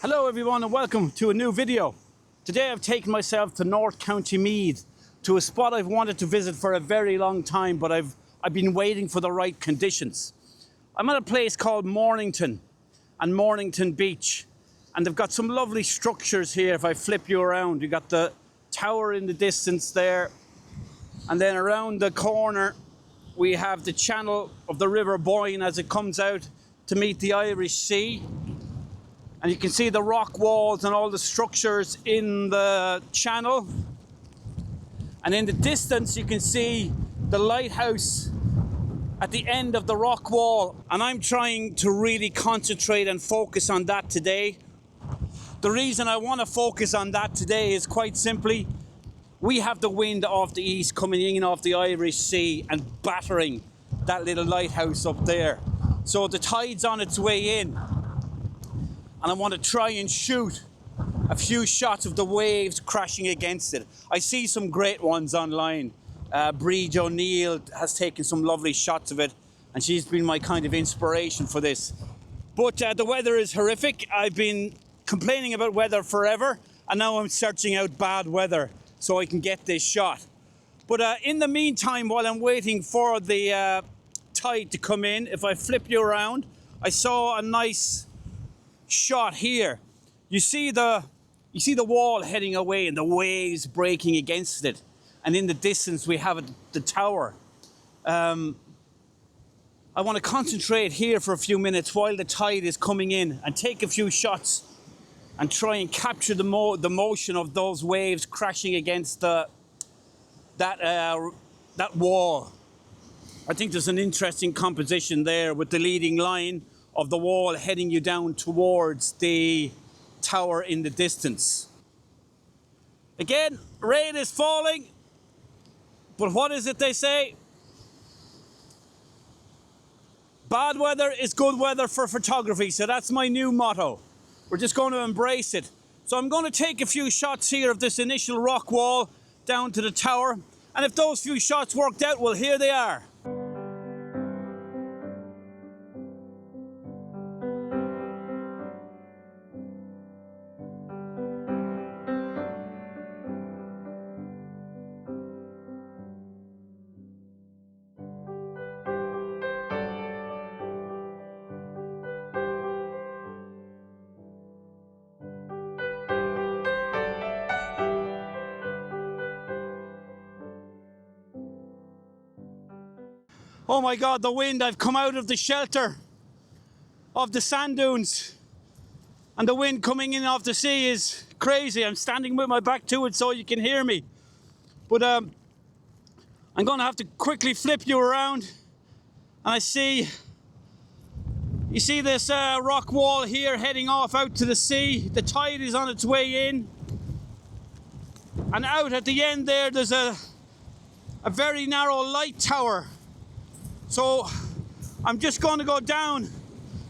Hello everyone and welcome to a new video. Today I've taken myself to North County Meath, to a spot I've wanted to visit for a very long time, but I've been waiting for the right conditions. I'm at a place called Mornington and Mornington Beach, and they've got some lovely structures here. If I flip you around, you got the tower in the distance there, and then around the corner we have the channel of the River Boyne as it comes out to meet the Irish Sea. And you can see the rock walls and all the structures in the channel. And in the distance you can see the lighthouse at the end of the rock wall. And I'm trying to really concentrate and focus on that today. The reason I want to focus on that today is quite simply, we have the wind off the east coming in off the Irish Sea and battering that little lighthouse up there. So the tide's on its way in. And I want to try and shoot a few shots of the waves crashing against it. I see some great ones online. Bridge O'Neill has taken some lovely shots of it, and she's been my kind of inspiration for this. But the weather is horrific. I've been complaining about weather forever, and now I'm searching out bad weather so I can get this shot. But in the meantime, while I'm waiting for the tide to come in, if I flip you around, I saw a nice shot here. You see the wall heading away and the waves breaking against it, and in the distance we have the tower. I want to concentrate here for a few minutes while the tide is coming in and take a few shots and try and capture the motion of those waves crashing against that wall. I think there's an interesting composition there with the leading line of the wall heading you down towards the tower in the distance. Again, rain is falling, but what is it they say? Bad weather is good weather for photography, so that's my new motto. We're just going to embrace it. So I'm going to take a few shots here of this initial rock wall down to the tower, and if those few shots worked out, well, here they are. Oh my God, the wind. I've come out of the shelter of the sand dunes, and the wind coming in off the sea is crazy. I'm standing with my back to it so you can hear me. But I'm going to have to quickly flip you around, and you see this rock wall here heading off out to the sea. The tide is on its way in, and out at the end there's a very narrow light tower. So I'm just going to go down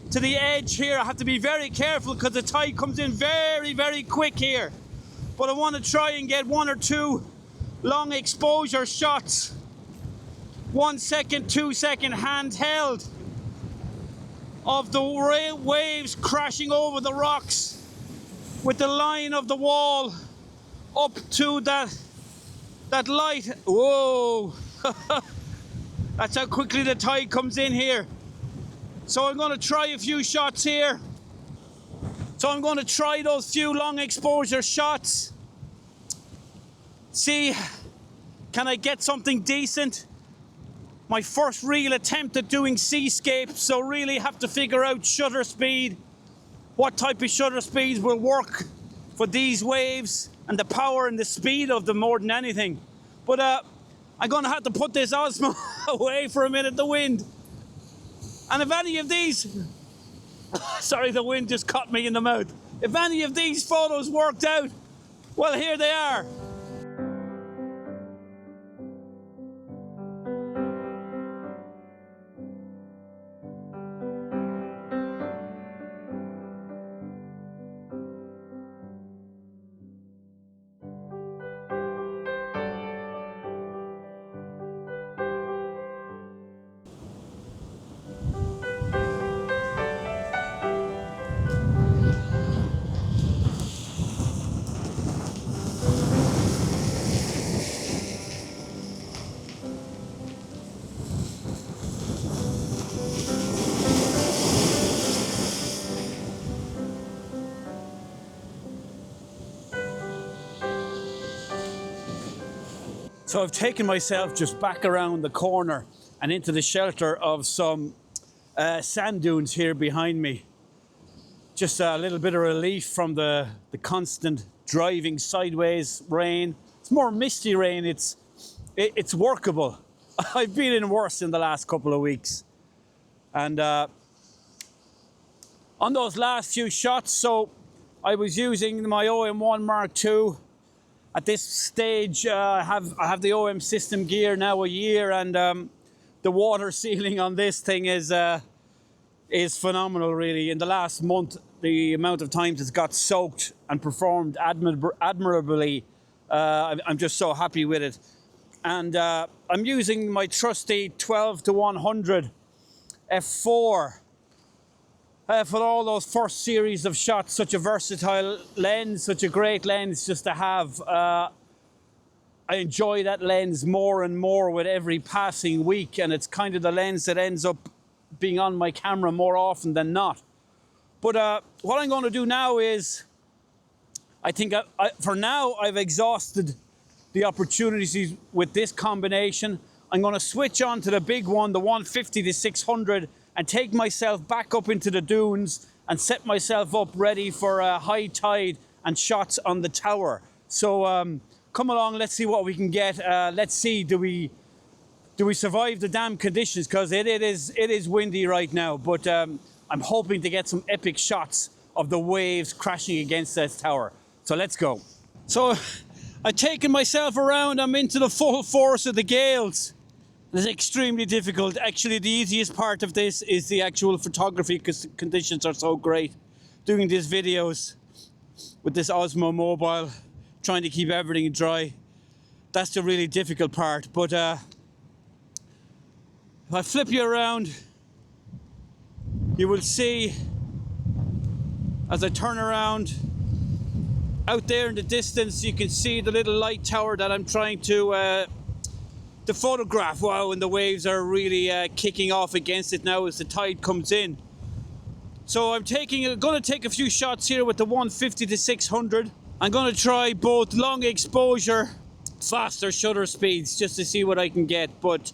to the edge here. I have to be very careful because the tide comes in very, very quick here. But I want to try and get one or two long exposure shots. 1 second, 2 second handheld of the waves crashing over the rocks with the line of the wall up to that light. Whoa! That's how quickly the tide comes in here. So I'm going to try a few shots here. So I'm going to try those few long exposure shots. See, can I get something decent? My first real attempt at doing seascape, so really have to figure out shutter speed. What type of shutter speeds will work for these waves and the power and the speed of them more than anything. But I'm going to have to put this Osmo away for a minute, the wind. And if any of these... Sorry, the wind just caught me in the mouth. If any of these photos worked out, well, here they are. So I've taken myself just back around the corner and into the shelter of some sand dunes here behind me. Just a little bit of relief from the constant driving sideways rain. It's more misty rain, it's workable. I've been in worse in the last couple of weeks. And on those last few shots, so I was using my OM1 MK2. At this stage, I have the OM system gear now a year, and the water sealing on this thing is phenomenal, really. In the last month, the amount of times it's got soaked and performed admirably, I'm just so happy with it. And I'm using my trusty 12-100 f4 for all those first series of shots. Such a versatile lens, such a great lens just to have. I enjoy that lens more and more with every passing week, and it's kind of the lens that ends up being on my camera more often than not. But what I'm going to do now is, I think for now I've exhausted the opportunities with this combination. I'm going to switch on to the big one, the 150-600, and take myself back up into the dunes and set myself up ready for high tide and shots on the tower. So come along, let's see what we can get. Let's see, do we survive the damn conditions? Because it is windy right now, but I'm hoping to get some epic shots of the waves crashing against that tower. So let's go. So I've taken myself around. I'm into the full force of the gales. It's extremely difficult. Actually, the easiest part of this is the actual photography, because the conditions are so great. Doing these videos with this Osmo mobile, trying to keep everything dry, that's the really difficult part. But if I flip you around, you will see, as I turn around, out there in the distance, you can see the little light tower that I'm trying to photograph. Wow, and the waves are really kicking off against it now as the tide comes in. So I'm going to take a few shots here with the 150-600. I'm going to try both long exposure, faster shutter speeds, just to see what I can get. But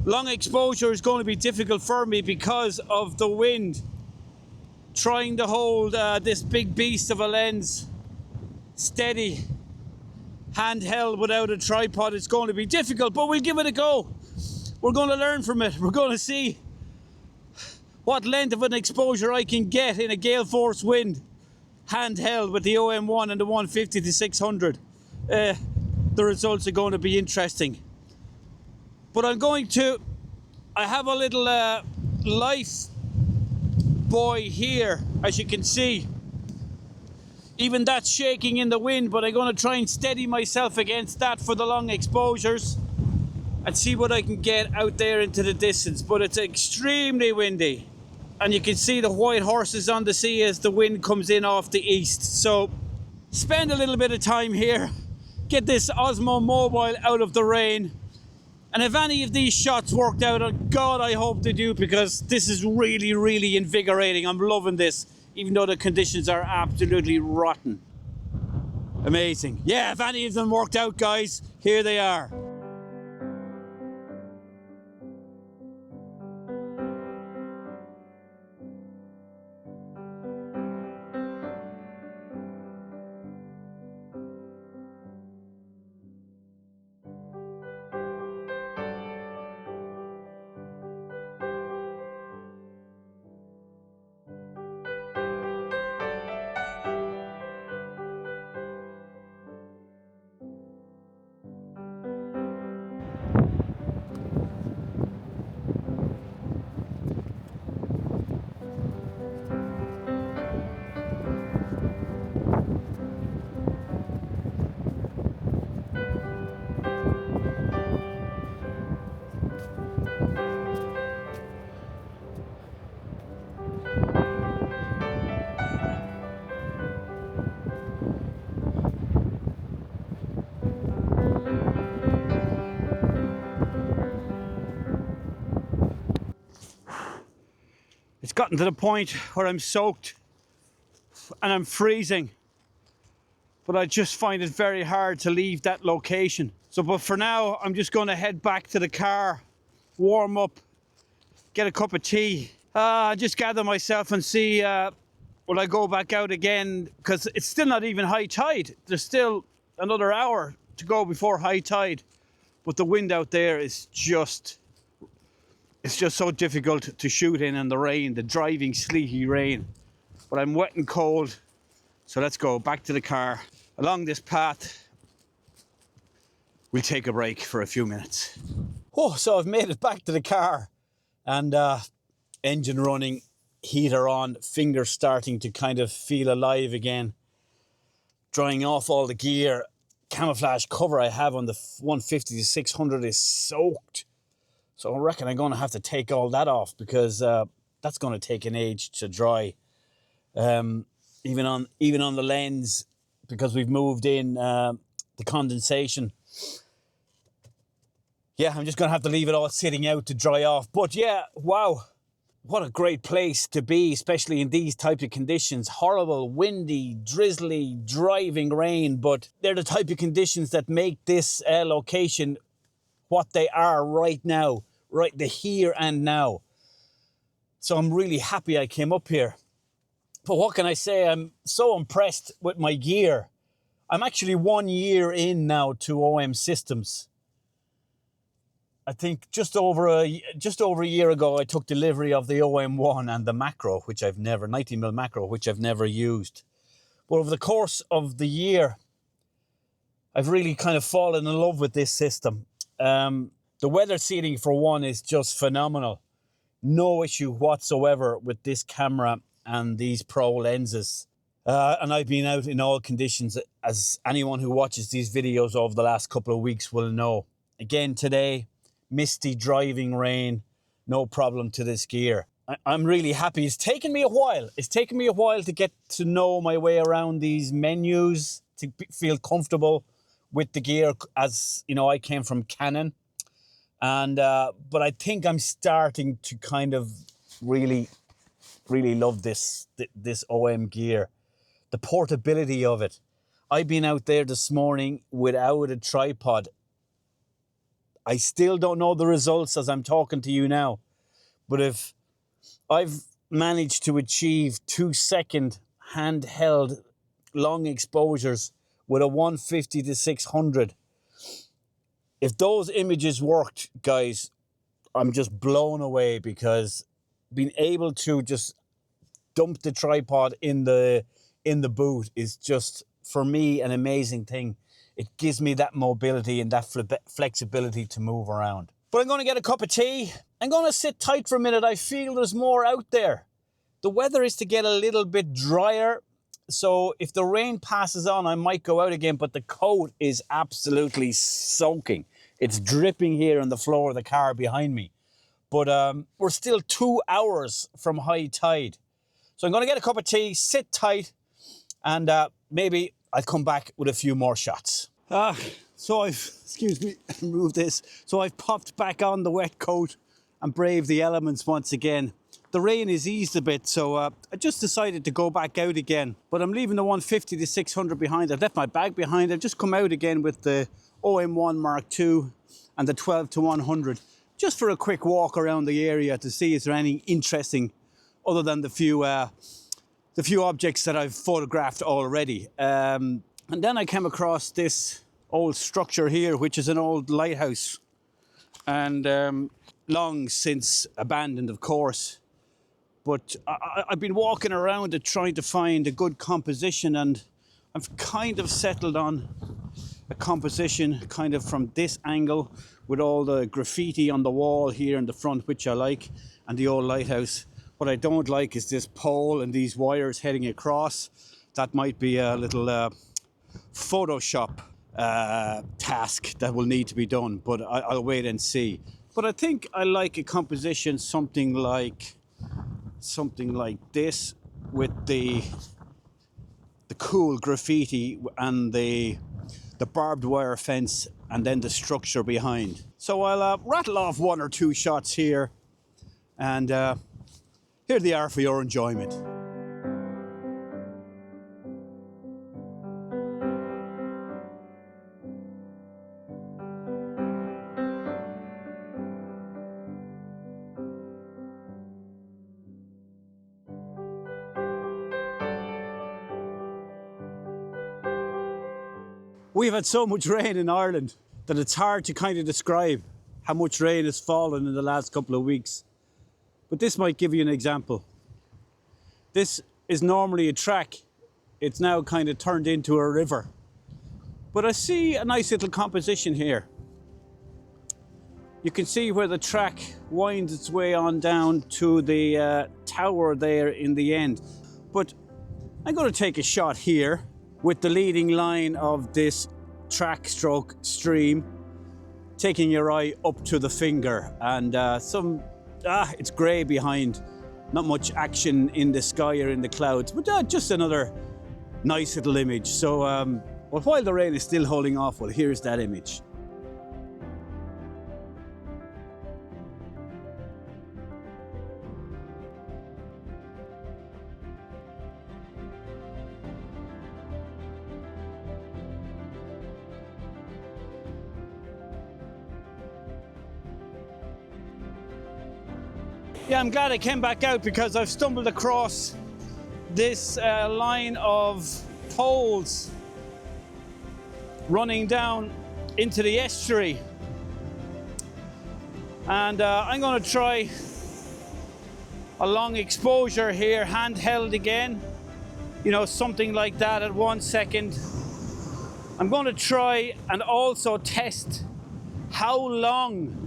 long exposure is going to be difficult for me because of the wind. Trying to hold this big beast of a lens steady, handheld without a tripod, it's going to be difficult, but we'll give it a go. We're going to learn from it. We're going to see what length of an exposure I can get in a gale force wind, handheld with the OM1 and the 150-600. The results are going to be interesting. But I have a little life buoy here, as you can see. Even that's shaking in the wind, but I'm going to try and steady myself against that for the long exposures and see what I can get out there into the distance. But it's extremely windy, and you can see the white horses on the sea as the wind comes in off the east. So spend a little bit of time here, get this Osmo mobile out of the rain, and if any of these shots worked out, and God, I hope they do, because this is really, really invigorating. I'm loving this, even though the conditions are absolutely rotten. Amazing. Yeah, if any of them worked out, guys, here they are. It's gotten to the point where I'm soaked and I'm freezing. but I just find it very hard to leave that location. So, but for now, I'm just going to head back to the car, warm up, get a cup of tea, just gather myself and see will I go back out again, because it's still not even high tide. There's still another hour to go before high tide, but the wind out there is just, it's just so difficult to shoot in the rain, the driving sleety rain. But I'm wet and cold, so let's go back to the car. Along this path, we'll take a break for a few minutes. Oh, so I've made it back to the car, and engine running, heater on, fingers starting to kind of feel alive again. Drying off all the gear. Camouflage cover I have on the 150 to 600 is soaked. So I reckon I'm going to have to take all that off, because that's going to take an age to dry. Even on the lens, because we've moved in the condensation. Yeah, I'm just going to have to leave it all sitting out to dry off. But yeah, wow. What a great place to be, especially in these type of conditions. Horrible, windy, drizzly, driving rain, but they're the type of conditions that make this location what they are right now, right the here and now. So I'm really happy I came up here. But what can I say? I'm so impressed with my gear. I'm actually 1 year in now to OM systems. I think just over a year ago, I took delivery of the OM1 and the macro, which I've never, 90mm macro, which I've never used. But over the course of the year, I've really kind of fallen in love with this system. The weather sealing, for one, is just phenomenal. No issue whatsoever with this camera and these pro lenses. And I've been out in all conditions, as anyone who watches these videos over the last couple of weeks will know. Again today, misty driving rain, no problem to this gear. I'm really happy. It's taken me a while. It's taken me a while to get to know my way around these menus, to feel comfortable with the gear, as you know, I came from Canon. And but I think I'm starting to kind of really love this OM gear. The portability of it. I've been out there this morning without a tripod. I still don't know the results as I'm talking to you now. But if I've managed to achieve 2-second handheld long exposures with a 150 to 600, if those images worked, guys, I'm just blown away, because being able to just dump the tripod in the boot is just, for me, an amazing thing. It gives me that mobility and that flexibility to move around. But I'm going to get a cup of tea. I'm going to sit tight for a minute. I feel there's more out there. The weather is to get a little bit drier. So if the rain passes on, I might go out again. But the coat is absolutely soaking. It's dripping here on the floor of the car behind me. But we're still 2 hours from high tide. So I'm going to get a cup of tea, sit tight, and maybe I'll come back with a few more shots. So excuse me, remove this. So I've popped back on the wet coat and braved the elements once again. The rain has eased a bit, so I just decided to go back out again. But I'm leaving the 150 to 600 behind. I've left my bag behind. I've just come out again with the OM1 MK2 and the 12 to 100, just for a quick walk around the area to see is there anything interesting other than the few objects that I've photographed already. And then I came across this old structure here, which is an old lighthouse, and long since abandoned, of course. But I've been walking around it trying to find a good composition, and I've kind of settled on a composition kind of from this angle with all the graffiti on the wall here in the front, which I like, and the old lighthouse. What I don't like is this pole and these wires heading across. That might be a little Photoshop task that will need to be done, but I'll wait and see. But I think I like a composition something like this, with the cool graffiti and the barbed wire fence, and then the structure behind. So I'll rattle off 1 or 2 shots here, and here they are for your enjoyment. We've had so much rain in Ireland that it's hard to kind of describe how much rain has fallen in the last couple of weeks. But this might give you an example. This is normally a track. It's now kind of turned into a river. But I see a nice little composition here. You can see where the track winds its way on down to the tower there in the end. But I'm going to take a shot here with the leading line of this track stroke stream, taking your eye up to the finger, and it's grey behind, not much action in the sky or in the clouds, but just another nice little image. So well, while the rain is still holding off, well, here's that image. Yeah, I'm glad I came back out because I've stumbled across this line of poles running down into the estuary. And I'm going to try a long exposure here, handheld again. You know, something like that at 1 second. I'm going to try and also test how long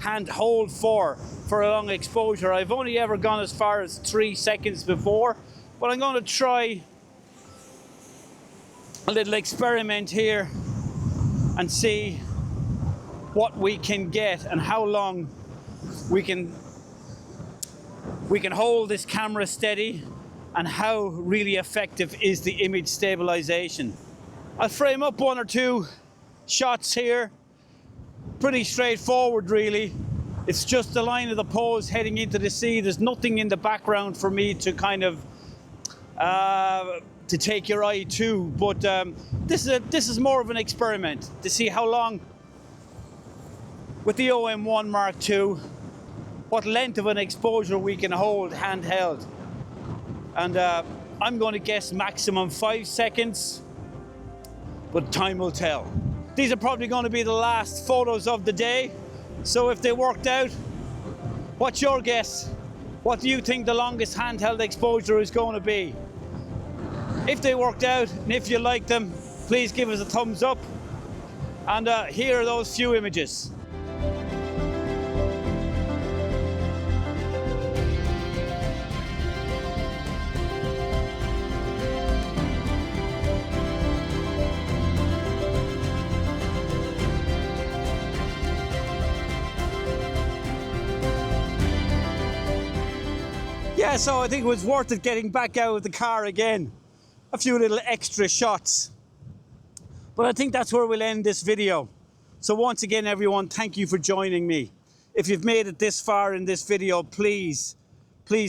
handhold for a long exposure. I've only ever gone as far as 3 seconds before, but I'm going to try a little experiment here and see what we can get and how long we can hold this camera steady and how really effective is the image stabilization. I'll frame up 1 or 2 shots here. Pretty straightforward, really. It's just the line of the poles heading into the sea. There's nothing in the background for me to kind of to take your eye to. But this is more of an experiment to see how long with the OM1 MK2, what length of an exposure we can hold handheld. And I'm going to guess maximum 5 seconds, but time will tell. These are probably going to be the last photos of the day. So if they worked out, what's your guess? What do you think the longest handheld exposure is going to be? If they worked out, and if you like them, please give us a thumbs up. And here are those few images. Yeah, so I think it was worth it getting back out of the car again. A few little extra shots. But I think that's where we'll end this video. So once again, everyone, thank you for joining me. If you've made it this far in this video, please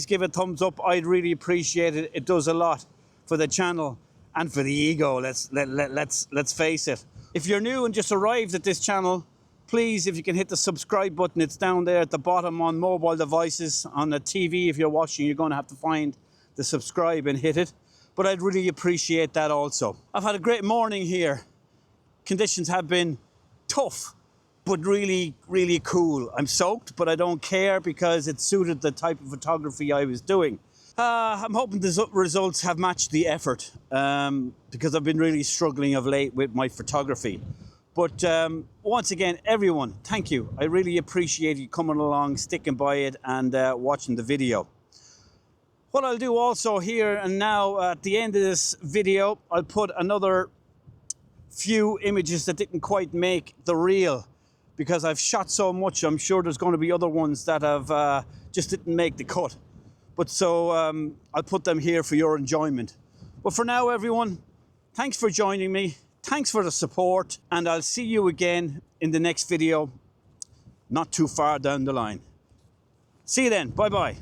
give a thumbs up. I'd really appreciate it. It does a lot for the channel and for the ego, let's face it. If you're new and just arrived at this channel, please, if you can hit the subscribe button, it's down there at the bottom on mobile devices. On the TV, if you're watching, you're going to have to find the subscribe and hit it. But I'd really appreciate that also. I've had a great morning here. Conditions have been tough, but really, really cool. I'm soaked, but I don't care because it suited the type of photography I was doing. I'm hoping the results have matched the effort because I've been really struggling of late with my photography. But once again, everyone, thank you. I really appreciate you coming along, sticking by it and watching the video. What I'll do also here and now at the end of this video, I'll put another few images that didn't quite make the reel because I've shot so much. I'm sure there's going to be other ones that have just didn't make the cut. But so I'll put them here for your enjoyment. But for now, everyone, thanks for joining me. Thanks for the support, and I'll see you again in the next video, not too far down the line. See you then. Bye-bye.